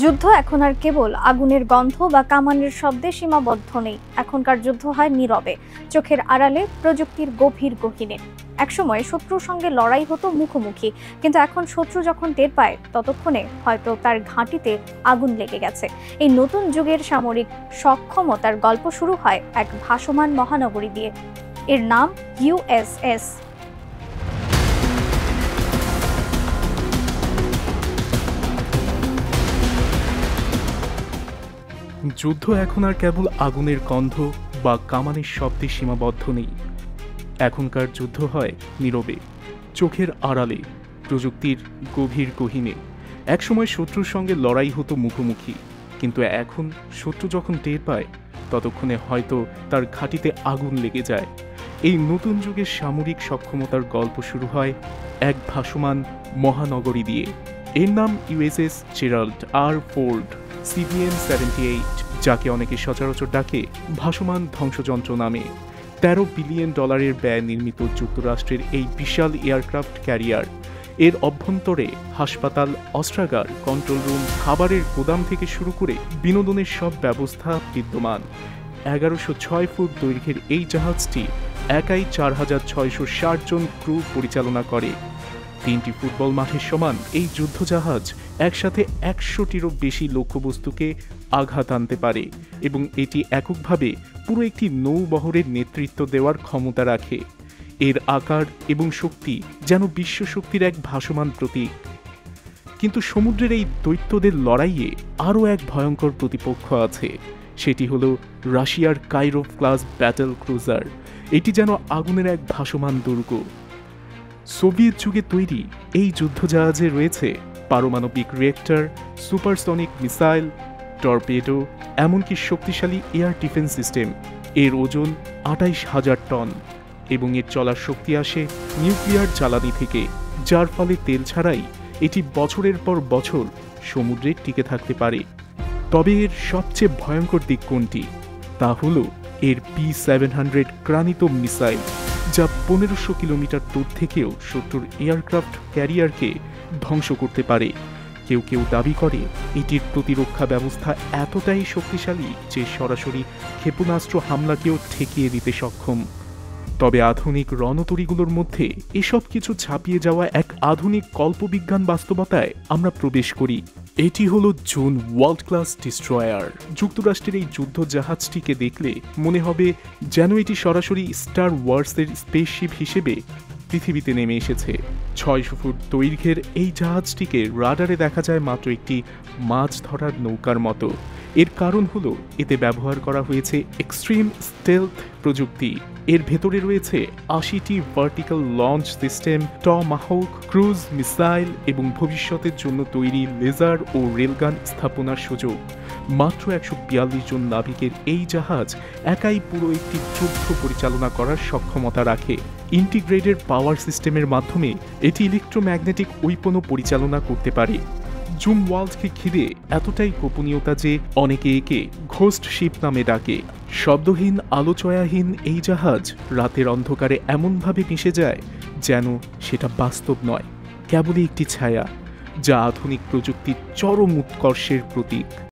যুদ্ধ এখন আর কেবল আগুনের গন্ধ বা কামানের শব্দে সীমাবদ্ধ নেই। এখনকার যুদ্ধ হয় নীরবে, চোখের আড়ালে, প্রযুক্তির গভীর গহীনে। একসময় শত্রুর সঙ্গে লড়াই হতো মুখোমুখি, কিন্তু এখন শত্রু যখন টের পায় ততক্ষণে হয়তো তার ঘাঁটিতে আগুন লেগে গেছে। এই নতুন যুগের সামরিক সক্ষমতার গল্প শুরু হয় এক ভাসমান মহানগরী দিয়ে। এর নাম ইউএসএস। যুদ্ধ এখন আর কেবল আগুনের গন্ধ বা কামানের শব্দে সীমাবদ্ধ নেই। এখনকার যুদ্ধ হয় নীরবে, চোখের আড়ালে, প্রযুক্তির গভীর গহীনে। একসময় শত্রুর সঙ্গে লড়াই হতো মুখোমুখি, কিন্তু এখন শত্রু যখন টের পায় ততক্ষণে হয়তো তার ঘাঁটিতে আগুন লেগে যায়। এই নতুন যুগের সামরিক সক্ষমতার গল্প শুরু হয় এক ভাসমান মহানগরী দিয়ে। এর নাম ইউএসএস জেরাল্ড আর ফোর্ড CVN-78, যাকে অনেকে সচরাচর ডাকে ভাসমান ধ্বংসযন্ত্র নামে। $13 বিলিয়ন ব্যয় নির্মিত যুক্তরাষ্ট্রের এই বিশাল এয়ারক্রাফট ক্যারিয়ার, এর অভ্যন্তরে হাসপাতাল, অস্ত্রাগার, কন্ট্রোল রুম, খাবারের গোদাম থেকে শুরু করে বিনোদনের সব ব্যবস্থা বিদ্যমান। 1106 ফুট দৈর্ঘ্যের এই জাহাজটি একাই 4660 জন ক্রু পরিচালনা করে। 3টি ফুটবল মাঠের সমান এই যুদ্ধজাহাজ একসাথে 100টিরও বেশি লক্ষ্যবস্তুকে আঘাত আনতে পারে, এবং এটি এককভাবে পুরো একটি নৌবহরের নেতৃত্ব দেওয়ার ক্ষমতা রাখে। এর আকার এবং শক্তি যেন বিশ্বশক্তির এক ভাসমান প্রতীক। কিন্তু সমুদ্রের এই দৈত্যদের লড়াইয়ে আরও এক ভয়ঙ্কর প্রতিপক্ষ আছে। সেটি হলো রাশিয়ার কাইরোভ ক্লাস ব্যাটল ক্রুজার। এটি যেন আগুনের এক ভাসমান দুর্গ। সোভিয়েত যুগে তৈরি এই যুদ্ধজাহাজে রয়েছে পারমাণবিক রিয়েক্টর, সুপারসনিক মিসাইল, টর্পেডো, এমনকি শক্তিশালী এয়ার ডিফেন্স সিস্টেম। এর ওজন 28,000 টন, এবং এর চলার শক্তি আসে নিউক্লিয়ার জ্বালানি থেকে, যার ফলে তেল ছাড়াই এটি বছরের পর বছর সমুদ্রে টিকে থাকতে পারে। তবে এর সবচেয়ে ভয়ঙ্কর দিক কোনটি? তা হল এর P-700 ক্রানিত মিসাইল, যা 1500 কিলোমিটার দূর থেকেও শত্রুর এয়ারক্রাফট ক্যারিয়ারকে ধ্বংস করতে পারে। কেউ কেউ দাবি করে এটির প্রতিরক্ষা ব্যবস্থা এতটাই শক্তিশালী যে সরাসরি ক্ষেপণাস্ত্র হামলাকেও ঠেকিয়ে দিতে সক্ষম। তবে আধুনিক রণতরীগুলোর মধ্যে এসব কিছু ছাপিয়ে যাওয়া এক আধুনিক কল্পবিজ্ঞান বাস্তবতায় আমরা প্রবেশ করি। এটি হলো জুন ওয়ার্ল্ড ক্লাস ডিস্ট্রয়ার। যুক্তরাষ্ট্রের এই যুদ্ধ জাহাজটিকে দেখলে মনে হবে যেন এটি সরাসরি স্টার ওয়ার্সের স্পেসশিপ হিসেবে পৃথিবীতে নেমে এসেছে। 600 ফুট দৈর্ঘ্যের এই জাহাজটিকে রাডারে দেখা যায় মাত্র একটি মাছ ধরার নৌকার মতো। এর কারণ হলো এতে ব্যবহার করা হয়েছে এক্সট্রিম স্টেলথ প্রযুক্তি। এর ভেতরে রয়েছে 80টি vertical launch system, Tomahawk cruise missile এবং ভবিষ্যতের জন্য তৈরি লেজার ও রেলগান স্থাপনার সুযোগ। মাত্র 142 জন নাবিকের এই জাহাজ একাই পুরো একটি যুদ্ধ পরিচালনা করার সক্ষমতা রাখে। ইন্টিগ্রেটেড পাওয়ার সিস্টেমের মাধ্যমে এটি ইলেকট্রোম্যাগনেটিক উইপনও পরিচালনা করতে পারে। জুম ওয়ার্ল্ডকে ঘিরে এতটাই গোপনীয়তা যে অনেকে একে ঘোস্ট শিপ নামে ডাকে। শব্দহীন, আলোচয়াহীন এই জাহাজ রাতের অন্ধকারে এমনভাবে মিশে যায় যেন সেটা বাস্তব নয়, কেবলই একটি ছায়া, যা আধুনিক প্রযুক্তির চরম উৎকর্ষের প্রতীক।